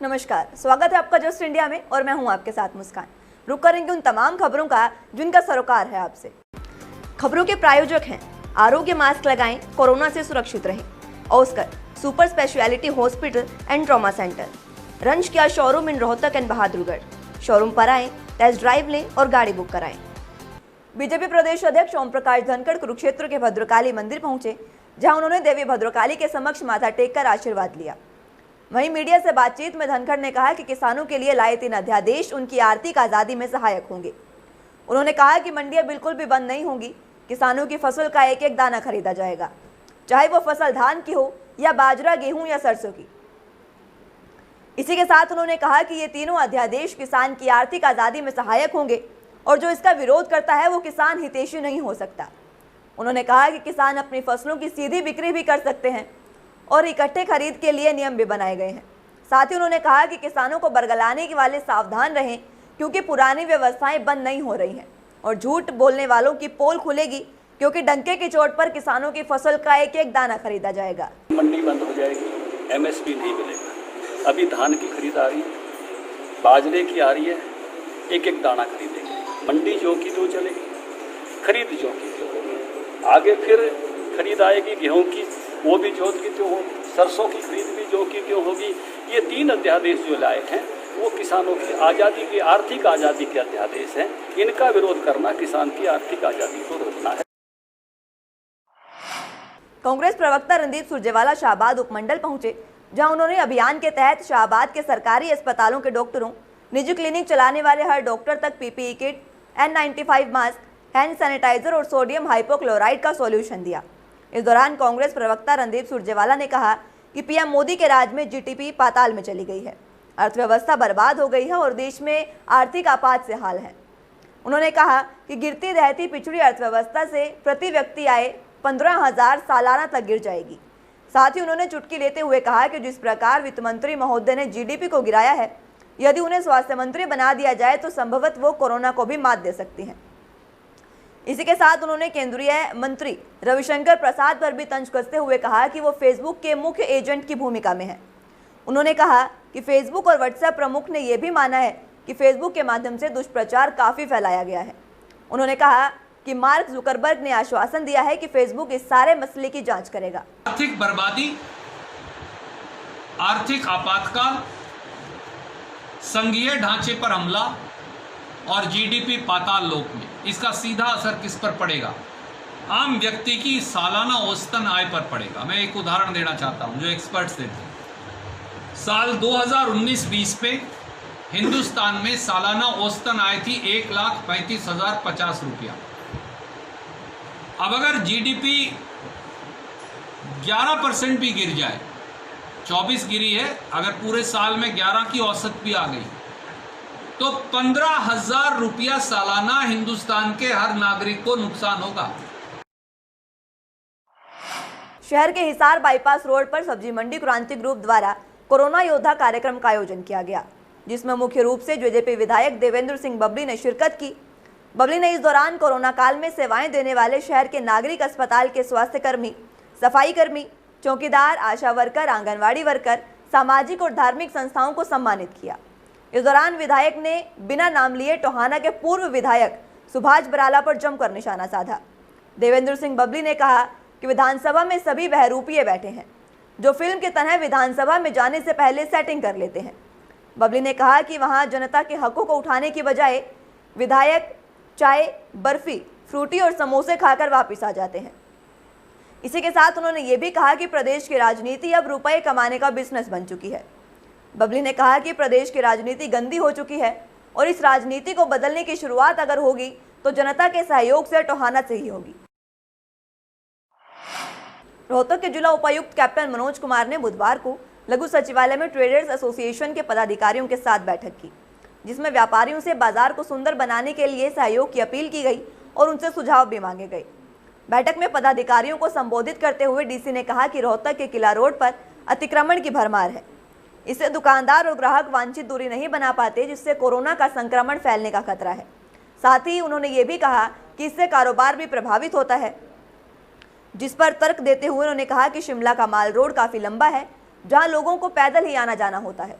नमस्कार, स्वागत है आपका जस्ट इंडिया में और मैं हूं आपके साथ मुस्कान। रुक करेंगे उन तमाम खबरों का जिनका सरोकार है आपसे। खबरों के प्रायोजक हैं आरोग्य मास्क लगाएं, कोरोना से सुरक्षित रहें। Oscar super speciality hospital and trauma centre, रंज किया showroom in Rohtak and Bahadurgarh. Showroom पर आएं, टेस्ट ड्राइव लें और गाड़ी बुक कराएं। बीजेपी प्रदेश अध्यक्ष ओम प्रकाश धनखड़ कुरुक्षेत्र के भद्रकाली मंदिर पहुंचे, जहां उन्होंने देवी भद्रकाली के समक्ष माथा टेककर आशीर्वाद लिया। वहीं मीडिया से बातचीत में धनखड़ ने कहा कि किसानों के लिए लाए 3 अध्यादेश उनकी आर्थिक आज़ादी में सहायक होंगे। उन्होंने कहा कि मंडियां बिल्कुल भी बंद नहीं होंगी, किसानों की फसल का एक एक दाना खरीदा जाएगा, चाहे वो फसल धान की हो या बाजरा, गेहूं या सरसों की। इसी के साथ उन्होंने कहा कि ये तीनों अध्यादेश किसान की आर्थिक आज़ादी में सहायक होंगे और जो इसका विरोध करता है वो किसान हितैषी नहीं हो सकता। उन्होंने कहा कि किसान अपनी फसलों की सीधी बिक्री भी कर सकते हैं और इकट्ठे खरीद के लिए नियम भी बनाए गए हैं। साथ ही उन्होंने कहा कि किसानों को बरगलाने के वाले सावधान रहें, क्योंकि पुरानी व्यवस्थाएं बंद नहीं हो रही हैं और झूठ बोलने वालों की पोल खुलेगी, क्योंकि डंके की चोट पर किसानों की फसल का एक एक दाना खरीदा जाएगा। मंडी बंद हो जाएगी, एमएसपी नहीं मिलेगा। अभी धान की खरीद आ रही है, बाजरे की आ रही है, एक एक दाना खरीदेंगे। मंडी जो की तो चलेगी, खरीद जो की तो होगी। आगे फिर खरीद आएगी गेहूं की, वो भी जो की तो होगी, सरसों की खरीद भी जो की क्यों होगी। ये 3 अध्यादेश जो लाए हैं वो किसानों की आज़ादी की, आर्थिक आज़ादी के अध्यादेश हैं। इनका विरोध करना किसान की आर्थिक आज़ादी को रोकना है। कांग्रेस प्रवक्ता रणदीप सुरजेवाला शाहबाद उपमंडल पहुंचे, जहां उन्होंने अभियान के तहत शाहबाद के सरकारी अस्पतालों के डॉक्टरों, निजी क्लिनिक चलाने वाले हर डॉक्टर तक PPE kit, N95 mask, hand sanitiser और सोडियम हाइपोक्लोराइड का सॉल्यूशन दिया। इस दौरान कांग्रेस प्रवक्ता रणदीप सुरजेवाला ने कहा कि पीएम मोदी के राज में जीडीपी पाताल में चली गई है, अर्थव्यवस्था बर्बाद हो गई है और देश में आर्थिक आपात से हाल है। उन्होंने कहा कि गिरती दहती पिछड़ी अर्थव्यवस्था से प्रति व्यक्ति आय 15,000 सालाना तक गिर जाएगी। साथ ही उन्होंने चुटकी लेते हुए कहा कि जिस प्रकार वित्त मंत्री महोदय ने जीडीपी को गिराया है, यदि उन्हें स्वास्थ्य मंत्री बना दिया जाए तो संभवतः वो कोरोना को भी मात दे सकती हैं। इसी के साथ उन्होंने केंद्रीय मंत्री रविशंकर प्रसाद पर भी तंज कसते हुए कहा कि वो फेसबुक के मुख्य एजेंट की भूमिका में है। उन्होंने कहा कि फेसबुक और व्हाट्सएप प्रमुख ने यह भी माना है कि फेसबुक के माध्यम से दुष्प्रचार काफ़ी फैलाया गया है। उन्होंने कहा कि मार्क जुकरबर्ग ने आश्वासन दिया है कि फेसबुक इस सारे मसले की जांच करेगा। आर्थिक बर्बादी, आर्थिक आपातकाल, संघीय ढांचे पर हमला और जीडीपी पाताल लोक में, इसका सीधा असर किस पर पड़ेगा? आम व्यक्ति की सालाना औसतन आय पर पड़ेगा। मैं एक उदाहरण देना चाहता हूं जो एक्सपर्ट्स देते हैं। साल 2019-20 पे हिंदुस्तान में सालाना औसतन आय थी 1,35,050 रुपया। अब अगर जीडीपी 11% भी गिर जाए, 24 गिरी है, अगर पूरे साल में 11 की औसत भी आ गई तो 15,000 रुपया सालाना हिंदुस्तान के हर नागरिक को नुकसान होगा। शहर के हिसार बाईपास रोड पर सब्जी मंडी क्रांति ग्रुप द्वारा कोरोना योद्धा कार्यक्रम का आयोजन किया गया, जिसमें मुख्य रूप से जेजेपी विधायक देवेंद्र सिंह बबली ने शिरकत की। बबली ने इस दौरान कोरोना काल में सेवाएं देने वाले शहर के नागरिक अस्पताल के स्वास्थ्य कर्मी, सफाई कर्मी, चौकीदार, आशा वर्कर, आंगनवाड़ी वर्कर, सामाजिक और धार्मिक संस्थाओं को सम्मानित किया। इस दौरान विधायक ने बिना नाम लिए टोहाना के पूर्व विधायक सुभाष बराला पर जमकर निशाना साधा। देवेंद्र सिंह बबली ने कहा कि विधानसभा में सभी बहरूपिये बैठे हैं, जो फिल्म की तरह विधानसभा में जाने से पहले सेटिंग कर लेते हैं। बबली ने कहा कि वहां जनता के हकों को उठाने की बजाय विधायक चाय, बर्फी, फ्रूटी और समोसे खाकर वापस आ जाते हैं। इसी के साथ उन्होंने ये भी कहा कि प्रदेश की राजनीति अब रुपए कमाने का बिजनेस बन चुकी है। बबली ने कहा कि प्रदेश की राजनीति गंदी हो चुकी है और इस राजनीति को बदलने की शुरुआत अगर होगी तो जनता के सहयोग से टोहाना से ही होगी। रोहतक के जिला उपायुक्त कैप्टन मनोज कुमार ने बुधवार को लघु सचिवालय में ट्रेडर्स एसोसिएशन के पदाधिकारियों के साथ बैठक की, जिसमें व्यापारियों से बाजार को सुंदर बनाने के लिए सहयोग की अपील की गई और उनसे सुझाव भी मांगे गए। बैठक में पदाधिकारियों को संबोधित करते हुए डीसी ने कहा कि रोहतक के किला रोड पर अतिक्रमण की भरमार है। इससे दुकानदार और ग्राहक वांछित दूरी नहीं बना पाते, जिससे कोरोना का संक्रमण फैलने का खतरा है। साथ ही उन्होंने ये भी कहा कि इससे कारोबार भी प्रभावित होता है, जिस पर तर्क देते हुए उन्होंने कहा कि शिमला का माल रोड काफ़ी लंबा है, जहां लोगों को पैदल ही आना जाना होता है।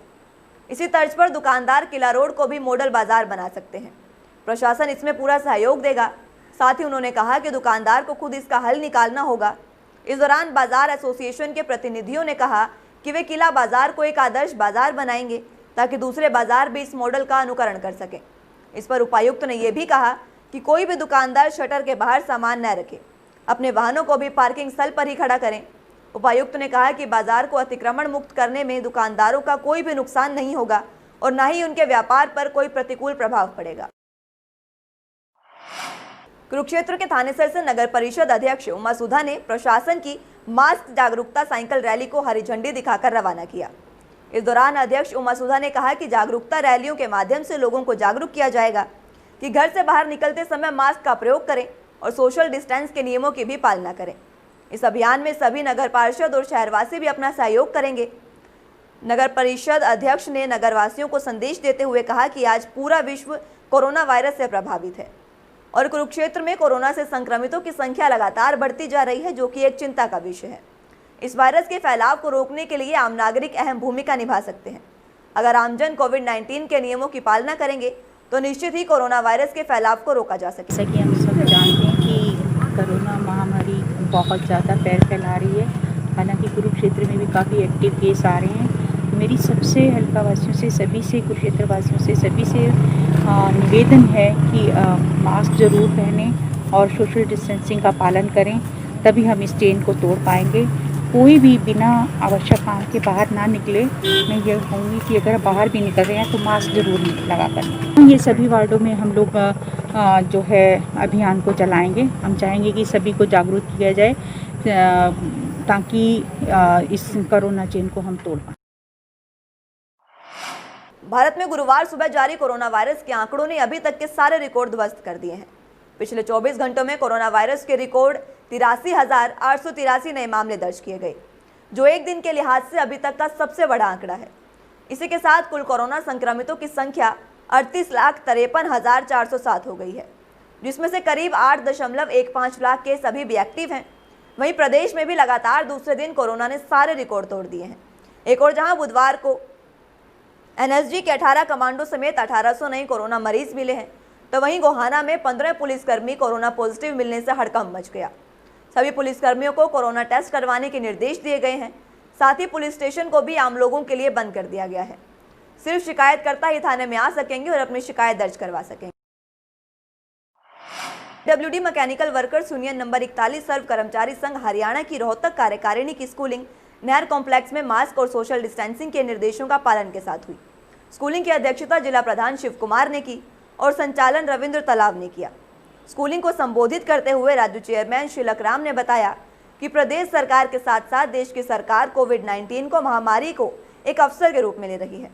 इसी तर्ज पर दुकानदार किला रोड को भी मॉडल बाजार बना सकते हैं। प्रशासन इसमें पूरा सहयोग देगा। साथ ही उन्होंने कहा कि दुकानदार को खुद इसका हल निकालना होगा। इस दौरान बाजार एसोसिएशन के प्रतिनिधियों ने कहा कि वे किला बाजार को एक आदर्श बाजार बनाएंगे ताकि दूसरे बाजार भी इस मॉडल का अनुकरण कर सकें। इस पर उपायुक्त ने यह भी कहा कि कोई भी दुकानदार शटर के बाहर सामान न रखे, अपने वाहनों को भी पार्किंग स्थल पर ही खड़ा करें। उपायुक्त ने कहा कि बाजार को अतिक्रमण मुक्त करने में दुकानदारों का कोई भी नुकसान नहीं होगा और न ही उनके व्यापार पर कोई प्रतिकूल प्रभाव पड़ेगा। कुरुक्षेत्र के थानेसर से नगर परिषद अध्यक्ष उमा सुधा ने प्रशासन की मास्क जागरूकता साइकिल रैली को हरी झंडी दिखाकर रवाना किया। इस दौरान अध्यक्ष उमा सुधा ने कहा कि जागरूकता रैलियों के माध्यम से लोगों को जागरूक किया जाएगा कि घर से बाहर निकलते समय मास्क का प्रयोग करें और सोशल डिस्टेंस के नियमों की भी पालना करें। इस अभियान में सभी नगर पार्षद और शहरवासी भी अपना सहयोग करेंगे। नगर परिषद अध्यक्ष ने नगरवासियों को संदेश देते हुए कहा कि आज पूरा विश्व कोरोना वायरस से प्रभावित है और कुरुक्षेत्र में कोरोना से संक्रमितों की संख्या लगातार बढ़ती जा रही है, जो कि एक चिंता का विषय है। इस वायरस के फैलाव को रोकने के लिए आम नागरिक अहम भूमिका निभा सकते हैं। अगर आमजन कोविड-19 के नियमों की पालना करेंगे तो निश्चित ही कोरोना वायरस के फैलाव को रोका जा सके। जैसा कि हम सब जानते हैं कि कोरोना महामारी बहुत ज़्यादा पैर फैला रही है। हालांकि कुरुक्षेत्र में भी काफ़ी एक्टिव केस आ रहे हैं। मेरी सबसे हल्का वासियों से, सभी से, कुरुक्षेत्र वासियों से, सभी से निवेदन है कि मास्क ज़रूर पहनें और सोशल डिस्टेंसिंग का पालन करें, तभी हम इस चेन को तोड़ पाएंगे। कोई भी बिना आवश्यक काम के बाहर ना निकले। मैं ये कहूँगी कि अगर बाहर भी निकल रहे हैं तो मास्क ज़रूर लगा कर। ये सभी वार्डों में हम लोग जो है अभियान को चलाएंगे। हम चाहेंगे कि सभी को जागरूक किया जाए ताकि इस कोरोना चेन को हम तोड़ पाएँ। भारत में गुरुवार सुबह जारी कोरोना वायरस के आंकड़ों ने अभी तक के सारे रिकॉर्ड ध्वस्त कर दिए हैं। पिछले 24 घंटों में कोरोना वायरस के रिकॉर्ड 83,883 नए मामले दर्ज किए गए, जो एक दिन के लिहाज से अभी तक का सबसे बड़ा आंकड़ा है। इसी के साथ कुल कोरोना संक्रमितों की संख्या 38,53,407 हो गई है, जिसमें से करीब 8.15 लाख केस अभी भी एक्टिव हैं। वहीं प्रदेश में भी लगातार दूसरे दिन कोरोना ने सारे रिकॉर्ड तोड़ दिए हैं। एक और जहां बुधवार को एनएसजी के 18 कमांडो समेत 1800 नए कोरोना मरीज मिले हैं, तो वहीं गोहाना में 15 पुलिसकर्मी कोरोना पॉजिटिव मिलने से हड़कंप मच गया। सभी पुलिसकर्मियों को कोरोना टेस्ट करवाने के निर्देश दिए गए हैं। साथ ही पुलिस स्टेशन को भी आम लोगों के लिए बंद कर दिया गया है। सिर्फ शिकायतकर्ता ही थाने में आ सकेंगे और अपनी शिकायत दर्ज करवा सकेंगे। WD mechanical workers union number 41 सर्व कर्मचारी संघ हरियाणा की रोहतक कार्यकारिणी की स्कूलिंग नहर कॉम्प्लेक्स में मास्क और सोशल डिस्टेंसिंग के निर्देशों का पालन के साथ हुई। स्कूलिंग की अध्यक्षता जिला प्रधान शिव कुमार ने की और संचालन रविंद्र तालाब ने किया। स्कूलिंग को संबोधित करते हुए राज्य चेयरमैन शिलक राम ने बताया कि प्रदेश सरकार के साथ साथ देश की सरकार कोविड-19 को महामारी को एक अवसर के रूप में ले रही है।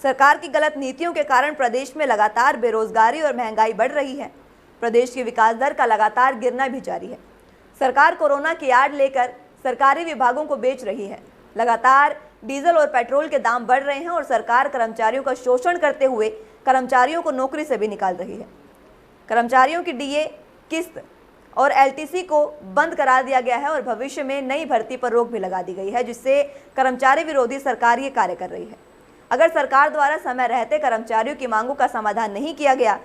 सरकार की गलत नीतियों के कारण प्रदेश में लगातार बेरोजगारी और महंगाई बढ़ रही है। प्रदेश की विकास दर का लगातार गिरना भी जारी है। सरकार कोरोना की आड़ लेकर सरकारी विभागों को बेच रही है। लगातार डीजल और पेट्रोल के दाम बढ़ रहे हैं और सरकार कर्मचारियों का शोषण करते हुए कर्मचारियों को नौकरी से भी निकाल रही है। कर्मचारियों की डीए, किस्त और एलटीसी को बंद करा दिया गया है और भविष्य में नई भर्ती पर रोक भी लगा दी गई है, जिससे कर्मचारी विरोधी सरकार ये कार्य कर रही है। अगर सरकार द्वारा समय रहते कर्मचारियों की मांगों का समाधान नहीं किया गया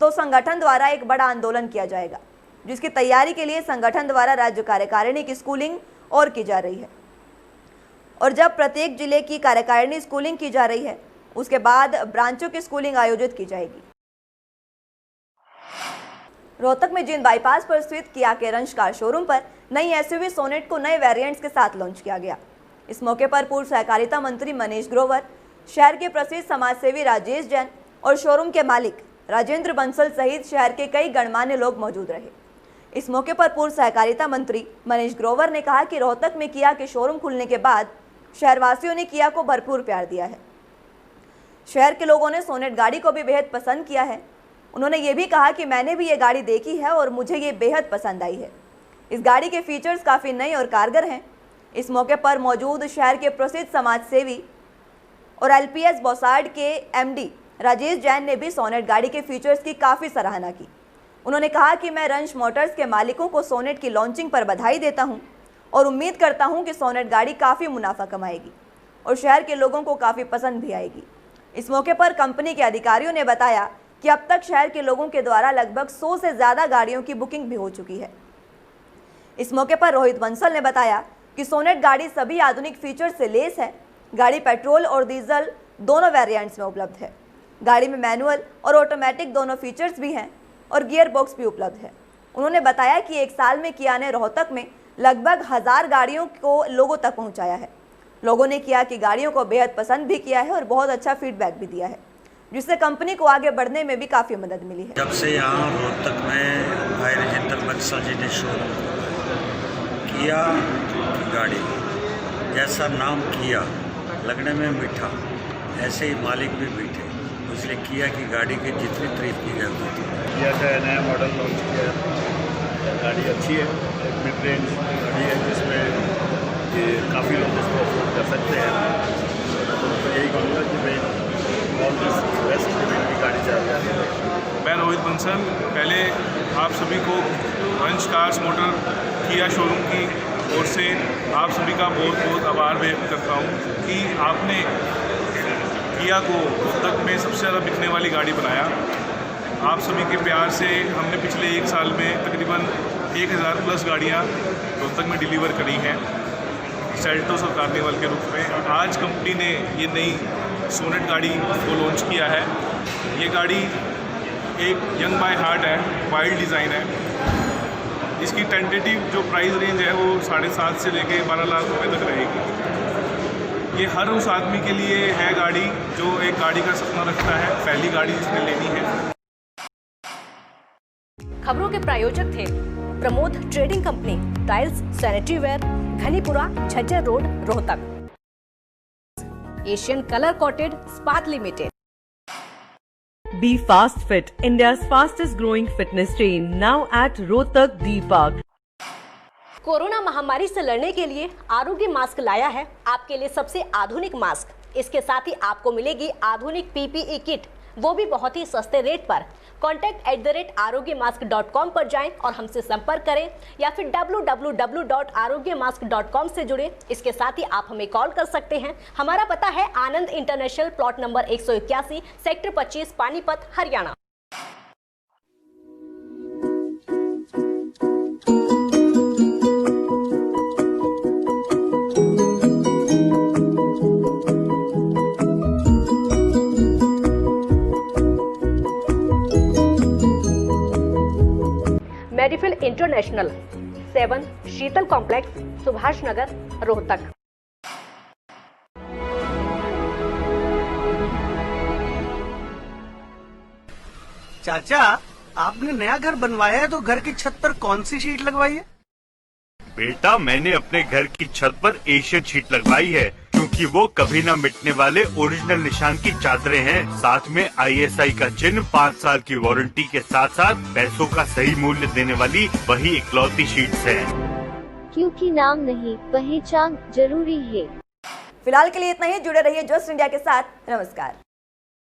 तो संगठन द्वारा एक बड़ा आंदोलन किया जाएगा, जिसकी तैयारी के लिए संगठन द्वारा राज्य कार्यकारिणी की स्कूलिंग और की जा रही है। और जब प्रत्येक जिले की कार्यकारिणी स्कूलिंग की जा रही है, उसके बाद ब्रांचों की स्कूलिंग आयोजित की जाएगी। रोहतक में जींद बाईपास पर स्थित किया के रंश कार शोरूम पर नई एसयूवी सोनेट को नए वेरिएंट्स के साथ लॉन्च किया गया। इस मौके पर पूर्व सहकारिता मंत्री मनीष ग्रोवर, शहर के प्रसिद्ध समाजसेवी राजेश जैन और शोरूम के मालिक राजेंद्र बंसल सहित शहर के कई गणमान्य लोग मौजूद रहे। इस मौके पर पूर्व सहकारिता मंत्री मनीष ग्रोवर ने कहा कि रोहतक में किया के शोरूम खुलने के बाद शहरवासियों ने किया को भरपूर प्यार दिया है। शहर के लोगों ने सोनेट गाड़ी को भी बेहद पसंद किया है। उन्होंने ये भी कहा कि मैंने भी ये गाड़ी देखी है और मुझे ये बेहद पसंद आई है। इस गाड़ी के फीचर्स काफ़ी नए और कारगर हैं। इस मौके पर मौजूद शहर के प्रसिद्ध समाजसेवी और एलपीएस बौसाड के एमडी राजेश जैन ने भी सोनेट गाड़ी के फीचर्स की काफ़ी सराहना की। उन्होंने कहा कि मैं रंश मोटर्स के मालिकों को सोनेट की लॉन्चिंग पर बधाई देता हूं और उम्मीद करता हूं कि सोनेट गाड़ी काफ़ी मुनाफा कमाएगी। और शहर के लोगों को काफ़ी पसंद भी आएगी। इस मौके पर कंपनी के अधिकारियों ने बताया कि अब तक शहर के लोगों के द्वारा लगभग 100 से ज़्यादा गाड़ियों की बुकिंग भी हो चुकी है। इस मौके पर रोहित बंसल ने बताया कि सोनेट गाड़ी सभी आधुनिक फीचर से लेस है। गाड़ी पेट्रोल और डीजल दोनों वेरिएंट्स में उपलब्ध है। गाड़ी में मैनुअल और ऑटोमेटिक दोनों फीचर्स भी हैं और गियर बॉक्स भी उपलब्ध है। उन्होंने बताया कि एक साल में किया ने रोहतक में लगभग 1000 गाड़ियों को लोगों तक पहुंचाया है। लोगों ने किया कि गाड़ियों को बेहद पसंद भी किया है और बहुत अच्छा फीडबैक भी दिया है, जिससे कंपनी को आगे बढ़ने में भी काफ़ी मदद मिली है। जब से यहाँ रोहतक में भाई राजेंद्र बंसल जी ने शोरूम किया की गाड़ी जैसा नाम किया, लगने में मीठा, ऐसे ही मालिक भी मीठे, इसलिए किया की गाड़ी की जितनी तारीफ की जाती थी। किया का नया मॉडल लॉन्च किया, गाड़ी अच्छी है, मिड रेंज गाड़ी है जिसमें ये काफ़ी लोग इसको अफोर्ड कर सकते हैं। तो यही कहूँगा कि भाई ऑल दिस बेस्ट पेमेंट की गाड़ी चाहिए। मैं रोहित बंसल, पहले आप सभी को वंश कार्स मोटर किया शोरूम की ओर से आप सभी का बहुत बहुत आभार व्यक्त करता हूँ कि आपने किया को रोहतक में सबसे ज़्यादा बिकने वाली गाड़ी बनाया। आप सभी के प्यार से हमने पिछले 1 साल में तकरीबन 1000 प्लस गाड़ियाँ रोहतक में डिलीवर करी हैं सेल्टोस और कार्निवल के रूप में। आज कंपनी ने ये नई सोनेट गाड़ी को लॉन्च किया है। ये गाड़ी एक यंग बाय हार्ट है, वाइल्ड डिज़ाइन है। इसकी टेंटेटिव जो प्राइस रेंज है वो 7.5 से लेके 12 लाख रुपए तक रहेगी। ये हर उस आदमी के लिए है गाड़ी जो एक गाड़ी का सपना रखता है, पहली गाड़ी जिसने लेनी है। खबरों के प्रायोजक थे Pramod trading company, tiles, sanitary ware, Ghanipura, Jhajjar road, Rohtak. Asian colour coated Ispat limited. Be Fast Fit, India's fastest growing fitness chain, now at Rohtak D Park. Corona महामारी से लड़ने के लिए आरोग्य मास्क लाया है आपके लिए सबसे आधुनिक मास्क। इसके साथ ही आपको मिलेगी आधुनिक PPE किट, वो भी बहुत ही सस्ते रेट पर। contact@arogyamask.com पर जाएं और हमसे संपर्क करें या फिर www.arogyamask.com से जुड़ें। इसके साथ ही आप हमें कॉल कर सकते हैं। हमारा पता है Anand international, plot number 181, sector 25, Panipat, Haryana. Medifil international, 7 Sheetal complex, Subhash Nagar, Rohtak. चाचा, आपने नया घर बनवाया है तो घर की छत पर कौन सी शीट लगवाई है? बेटा, मैंने अपने घर की छत पर एशियन शीट लगवाई है क्योंकि वो कभी न मिटने वाले ओरिजिनल निशान की चादरें हैं। साथ में ISI का चिन्ह, 5 साल की वारंटी के साथ साथ पैसों का सही मूल्य देने वाली वही इकलौती शीट्स हैं। क्योंकि नाम नहीं, पहचान जरूरी है। फिलहाल के लिए इतना ही। जुड़े रहिए जस्ट इंडिया के साथ। नमस्कार।